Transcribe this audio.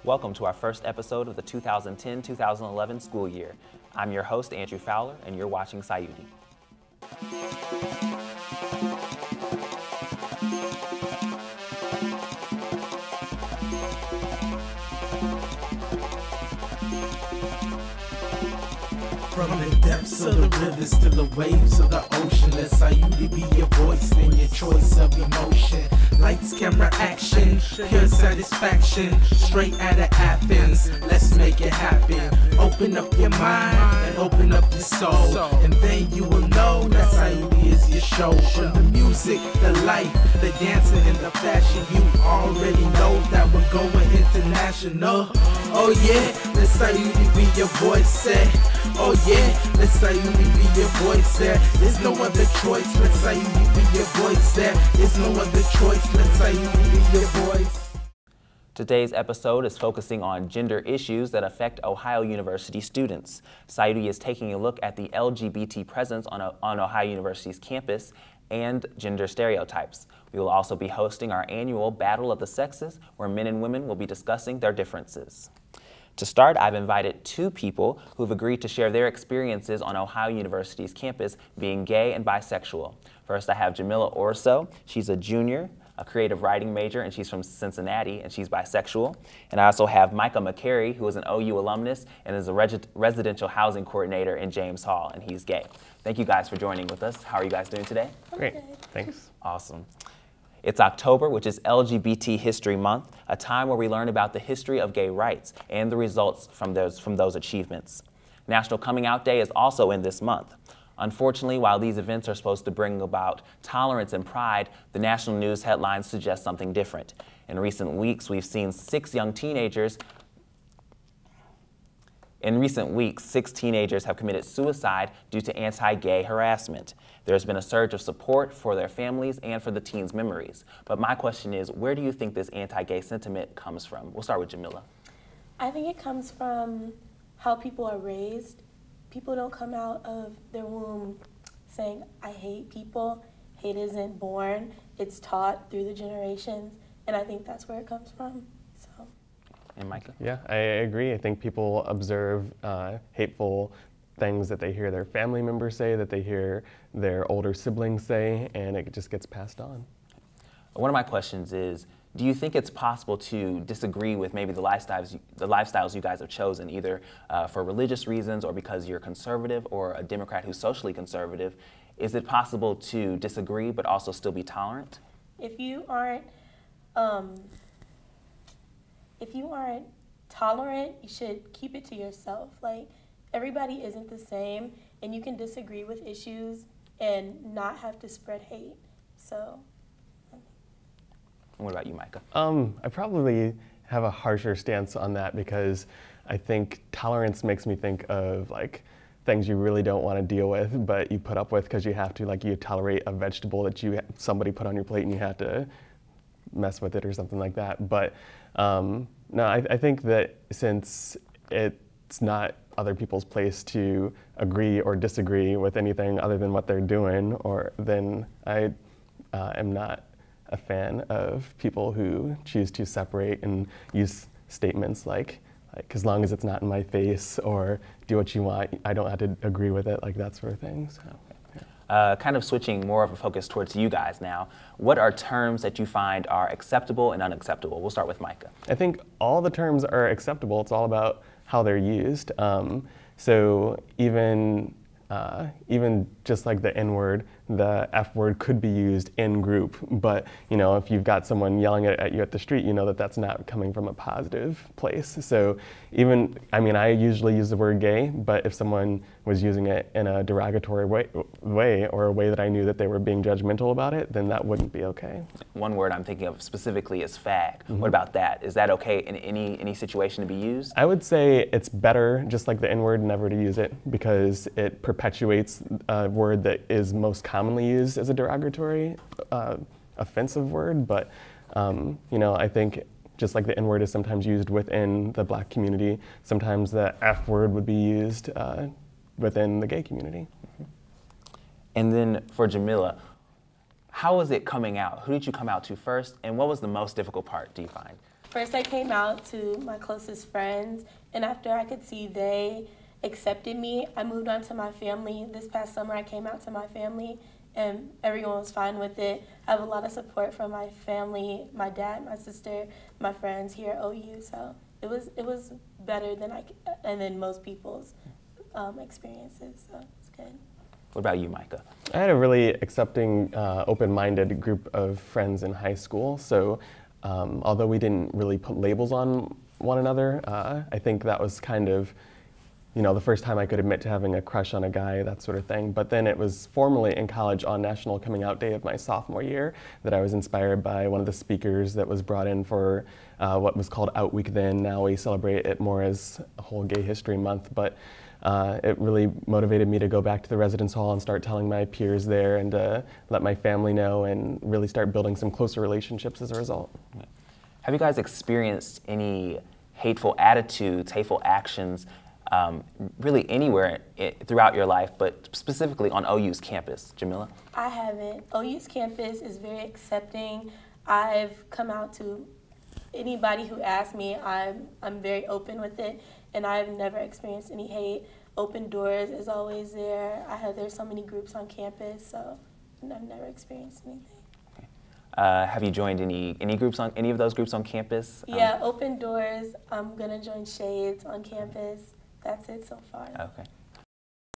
Welcome to our first episode of the 2010-2011 school year. I'm your host, Andrew Fowler, and you're watching Sauti. From the depths of the rivers to the waves of the ocean, let Sauti be your voice and your choice of emotion. Lights, camera, action, pure satisfaction, straight out of Athens. Let's make it happen. Open up your mind and open up your soul, and then you will know that Sauti is your show. From the music, the life, the dancing, and the fashion, you already know that we're going international. Oh yeah, let Sauti be your voice. Oh yeah, let Sauti be your voice there. There's no other choice, let Sauti be your voice there. There's no other choice, let Sauti be your voice. Today's episode is focusing on gender issues that affect Ohio University students. Sauti is taking a look at the LGBT presence on Ohio University's campus and gender stereotypes. We will also be hosting our annual Battle of the Sexes, where men and women will be discussing their differences. To start, I've invited two people who've agreed to share their experiences on Ohio University's campus being gay and bisexual. First, I have Jamila Orso. She's a junior, a creative writing major, and she's from Cincinnati, and she's bisexual. And I also have Micah McCary, who is an OU alumnus and is a residential housing coordinator in James Hall, and he's gay. Thank you guys for joining with us. How are you guys doing today? Great, thanks. Awesome. It's October, which is LGBT History Month, a time where we learn about the history of gay rights and the results from those achievements. National Coming Out Day is also in this month. Unfortunately, while these events are supposed to bring about tolerance and pride, the national news headlines suggest something different. In recent weeks, we've seen six teenagers have committed suicide due to anti-gay harassment. There's been a surge of support for their families and for the teens' memories. But my question is, where do you think this anti-gay sentiment comes from? We'll start with Jamila. I think it comes from how people are raised. People don't come out of their womb saying, I hate people. Hate isn't born. It's taught through the generations. And I think that's where it comes from. So. And Micah? Yeah, I agree. I think people observe hateful things that they hear their family members say, that they hear their older siblings say, and it just gets passed on. One of my questions is, do you think it's possible to disagree with maybe the lifestyles you guys have chosen, either for religious reasons or because you're conservative or a Democrat who's socially conservative? Is it possible to disagree but also still be tolerant? If you aren't tolerant, you should keep it to yourself. Like, everybody isn't the same, and you can disagree with issues and not have to spread hate. So. What about you, Micah? I probably have a harsher stance on that because I think tolerance makes me think of like things you really don't want to deal with, but you put up with because you have to. Like, you tolerate a vegetable that somebody put on your plate and you have to mess with it or something like that. But no, I think that since it's not other people's place to agree or disagree with anything other than what they're doing, then I am not a fan of people who choose to separate and use statements like as long as it's not in my face or do what you want, I don't have to agree with it, like that sort of thing. So. Kind of switching more of a focus towards you guys now, what are terms that you find are acceptable and unacceptable? We'll start with Micah. I think all the terms are acceptable. It's all about how they're used. So even just like the N-word, the F-word could be used in group, but if you've got someone yelling at you at the street, you know that that's not coming from a positive place. So I usually use the word gay, but if someone was using it in a derogatory way or a way that I knew that they were being judgmental about it, then that wouldn't be okay. One word I'm thinking of specifically is fag. Mm-hmm. What about that? Is that okay in any situation to be used? I would say it's better, just like the N-word, never to use it because it perpetuates a word that is most commonly used as a derogatory, offensive word. But I think just like the N-word is sometimes used within the Black community, sometimes the F-word would be used within the gay community. And then for Jamila, how was it coming out? Who did you come out to first, and what was the most difficult part, do you find? First I came out to my closest friends, and after I could see they accepted me, I moved on to my family. This past summer I came out to my family, and everyone was fine with it. I have a lot of support from my family, my dad, my sister, my friends here at OU, so it was better than most people's experiences, so it's good. What about you, Micah? I had a really accepting, open-minded group of friends in high school. So although we didn't really put labels on one another, I think that was kind of, the first time I could admit to having a crush on a guy, that sort of thing. But then it was formally in college on National Coming Out Day of my sophomore year that I was inspired by one of the speakers that was brought in for what was called Out Week then. Now we celebrate it more as a whole Gay History Month. But it really motivated me to go back to the residence hall and start telling my peers there and let my family know and really start building some closer relationships as a result. Have you guys experienced any hateful attitudes, hateful actions, really anywhere throughout your life, but specifically on OU's campus? Jamila? I haven't. OU's campus is very accepting. I've come out to anybody who asks me. I'm very open with it, and I've never experienced any hate. Open Doors is always there. There's so many groups on campus, so I've never experienced anything. Have you joined any of those groups on campus? Yeah, Open Doors. I'm gonna join Shades on campus. That's it so far. Okay.